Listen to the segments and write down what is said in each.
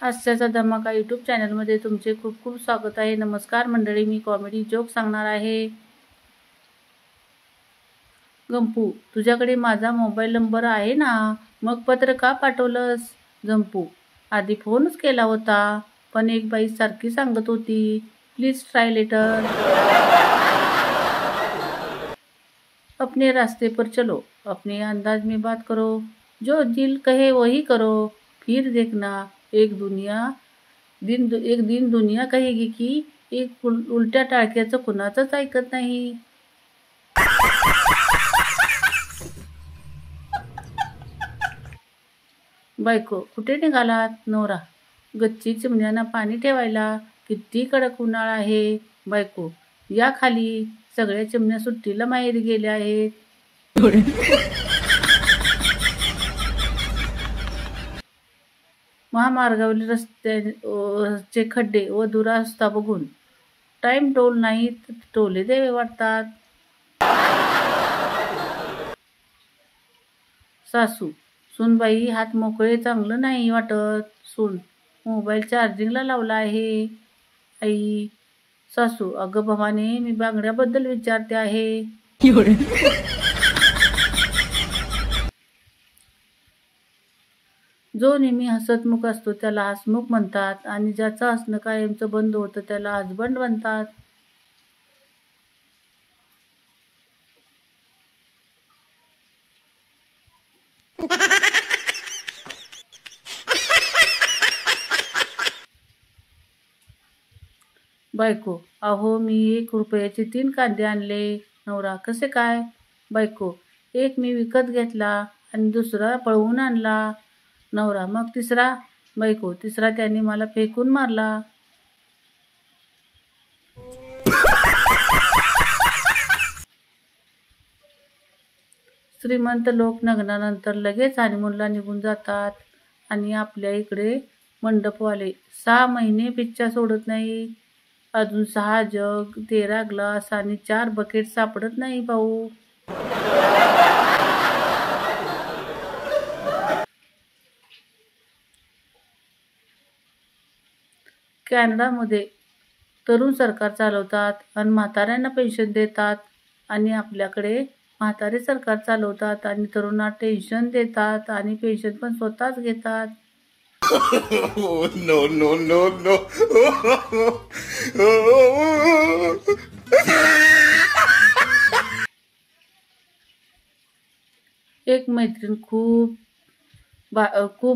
हास्याचा धमाका यूट्यूब चॅनलमध्ये तुमचे खूप खूप स्वागत आहे। नमस्कार मंडळी, मी कॉमेडी जोक सांगणार आहे। गंपू, तुझ्याकडे माझा मोबाईल नंबर आहे ना, मग पत्र का पाठवलंस? गंपू, आधी फोनच केला होता, पण एक बाई सारखी सांगत होती, प्लीज ट्राय लेटर। अपने रास्ते पर चलो, अपने अंदाज में बात करो, जो दिल कहे वही करो, फिर देखना एक दिन दुनिया कहेगी की एक उलट्या टाळक्याचं कुणाचंच ऐकत नाही। बायको, कुठे निघालात? नवरा, गच्ची चिमण्यांना पाणी ठेवायला, किती कडक उन्हाळा आहे। बायको, या खाली, सगळ्या चिमण्या सुट्टीला माहेरी गेल्या आहेत। महामार्गावरील रस्त्याचे खड्डे व दुरावस्था बघून टाइम टोल नाही टोले द्यावे वाटतात। सासू, सूनबाई, हात मोकळे चांगलं नाही वाटत। सून, मोबाईल चार्जिंगला लावला आहे। आई, सासू, अगं भवाने, मी बांगड्याबद्दल विचारते आहे। जो नेहमी हसतमुख असतो त्याला हसमुख म्हणतात, आणि ज्याचं हसणं कायमचं बंद होतं त्याला हसबंड म्हणतात। बायको, अहो, मी 1 रुपयाचे 3 कांदे आणले। नवरा, कसे काय? बायको, एक मी विकत घेतला आणि दुसरा पळवून आणला। नवरा, मग तिसरा? बायको, तिसरा त्याने मला फेकून मारला। श्रीमंत लोक लग्नानंतर लगेच हनीमूनला निघून जातात, आणि आपल्या इकडे मंडपवाले 6 महिने पिच्चा सोडत नाही। अजून 6 जग, 13 ग्लास आणि 4 बकेट सापडत नाही भाऊ। कॅनडामध्ये तरुण सरकार चालवतात आणि म्हाताऱ्यांना पेन्शन देतात, आणि आपल्याकडे म्हातारे सरकार चालवतात आणि तरुणांना टेन्शन देतात आणि पेन्शन पण स्वतःच घेतात। No, no, no, no. एक मैत्रीण खूप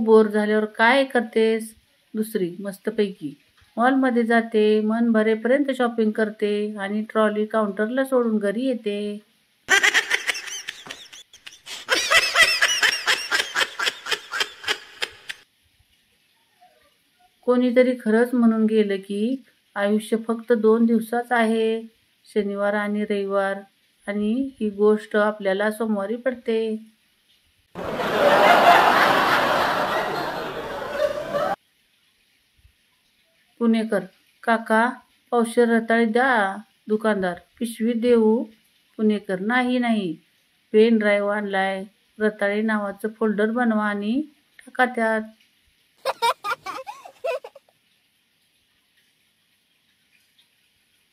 बोर झाल्यावर काय करतेस? दुसरी, मस्तपैकी मॉलमध्ये जाते, मन भरेपर्यंत शॉपिंग करते आणि ट्रॉली काउंटरला सोडून घरी येते। कोणीतरी खरंच म्हणून गेलं की आयुष्य फक्त 2 दिवसाच आहे, शनिवार आणि रविवार, आणि ही गोष्ट आपल्याला सोमवारी पडते। पुणेकर, काका, पावशेर रताळी द्या। दुकानदार, पिशवी देऊ? पुणेकर, नाही, पेन ड्राईव्ह आणलाय, रताळी नावाचं फोल्डर बनवा आणि टाका त्यात।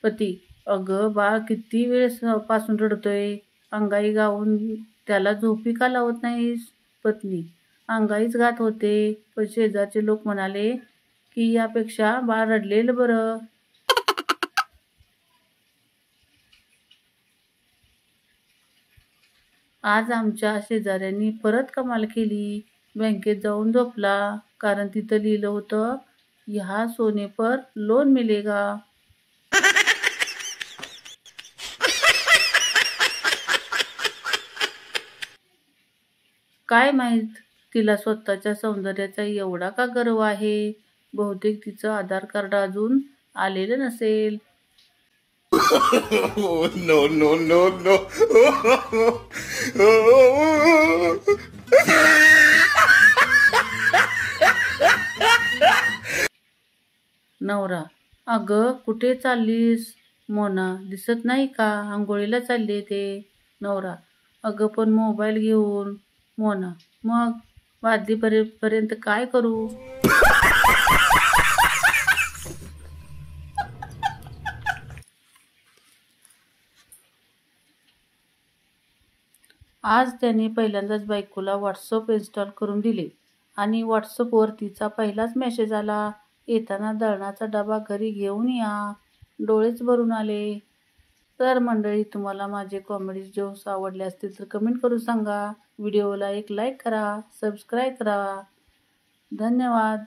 पती, अगं बाळ किती वेळ पासून रडतोय, अंगाई गाऊन त्याला झोपी का लावत नाहीस? पत्नी, अंगाईच गात होते, पण शेजारचे लोक म्हणाले की यापेक्षा बाळ रडलेलं बरं। आज आमच्या शेजाऱ्यांनी परत कमाल केली, बँकेत जाऊन झोपला, कारण तिथं लिहिलं होतं, यहाँ सोने पर लोन मिलेगा। काय माहित तिला स्वतःच्या सौंदर्याचा एवढा का गर्व आहे? बहुतेक तिचं आधार कार्ड अजून आलेलं नसेल। No, no, no, no. नवरा, अगं कुठे चाललीस? मोना, दिसत नाही का, आंघोळीला चालले ते। नवरा, अगं पण मोबाईल घेऊन। मोना, मग बादलीपर्यंत काय करू? आज त्याने पहिल्यांदाच बायकोला व्हॉट्सअप इन्स्टॉल करून दिले आणि व्हॉट्सअपवर तिचा पहिलाच मेसेज आला, येताना दळणाचा डबा घरी घेऊन या. डोळेच भरून आले. तर मंडळी, तुम्हाला माझे कॉमेडी जोक्स आवडले असतील तर कमेंट करून सांगा. व्हिडिओला एक लाईक करा, सबस्क्राईब करा. धन्यवाद.